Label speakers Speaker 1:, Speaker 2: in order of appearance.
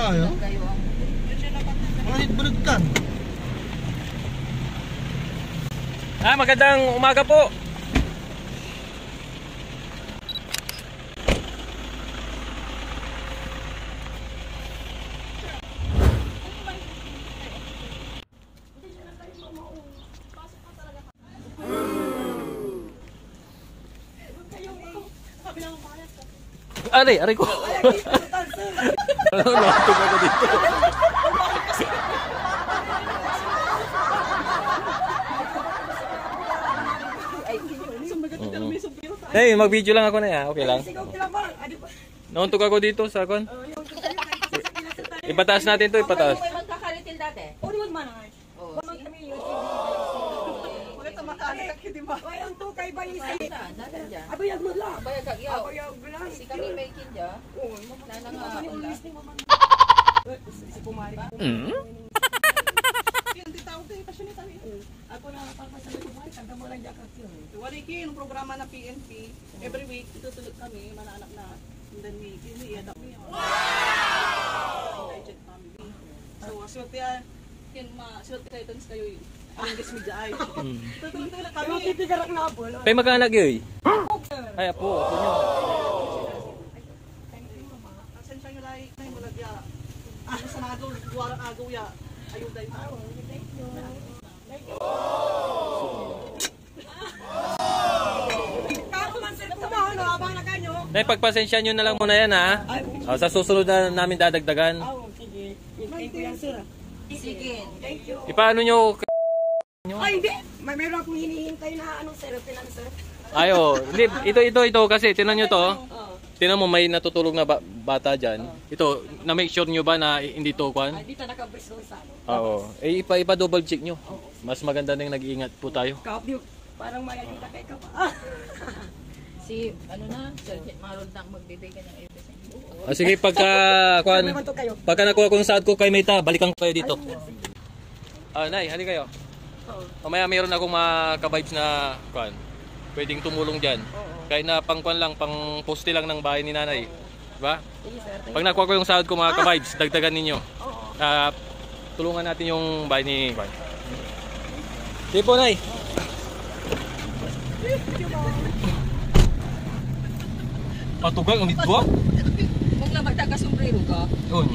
Speaker 1: tayo. Balit-balit kan.
Speaker 2: Magandang umaga po. Aray ko. Nakatog ako dito. Hey, mag-video lang ako na ya. Okay lang. Nauntog ako dito sa kon. Ipataas natin to, ipataas.
Speaker 3: Magkakaritil dati. O, di magmanangay. O, kami yung wala sa makalit, di ba? Ay, ang tukay ba yung isi? Abayag mo lang. Abayag kagyaw. Abayag mo lang. Si kami may kinja. Oo. Nanangang ulas. Si Pumari. Yung titawag tayo, pasyon ito. Ako na pagpasabi ko, kanta mo lang jacket yun. Wala yung programa na PNP. Every week, itutulog kami, manaanak na. And then we iyadak mo yun. Wow! So, swerte yan. Swerte kayo tans kayo yun. Ang guest media ay. Tutulog na kami. Titigarak na po.
Speaker 2: Pay magkaanak yun? Ay, apo nyo.
Speaker 3: Asensya nyo lang, na yung mulagya. Ano sa nagaw, duwarang agaw ya. Ayun dahil. Thank you. Thank you.
Speaker 2: Nay, pagpasensya nyo na lang muna yan ha. Sa susunod na namin dadagdagan.
Speaker 3: Sige. Thank you yan, sir. Sige. Thank you.
Speaker 2: Ipaano nyo?
Speaker 3: Ay, hindi. Meron akong hinihintay na anong sir, sir.
Speaker 2: Ayo, ito kasi tinan nyo to. Tinan mo may natutulog na bata dyan. Ito, na-make sure nyo ba na hindi to kwan?
Speaker 3: Dito naka-brace doon sa ano.
Speaker 2: Oo. Ipa-double check nyo. Mas maganda nang nag-iingat po tayo.
Speaker 3: Parang may agita kay ka pa.
Speaker 4: Si, ano na, Sir Maroon na magbibigay ng everything.
Speaker 2: Sige, pagka nakuha ko ng sahod ko kay Mayta, balikan ko kayo dito. Nay, hali kayo. Mamaya mayroon akong mga ka-vibes na kwan. Pwedeng tumulong dyan. Kahit na pang-kwan lang, pang-poste lang ng bahay ni nanay. Diba? Pag nakuha ko yung sahod ko mga ka-vibes, dagdagan ninyo. Tulungan natin yung bahay ni Kwan. Sige po, Nay. Patugang, ulit po?
Speaker 4: Kung lamang taga-sombrero ka,
Speaker 2: Yun.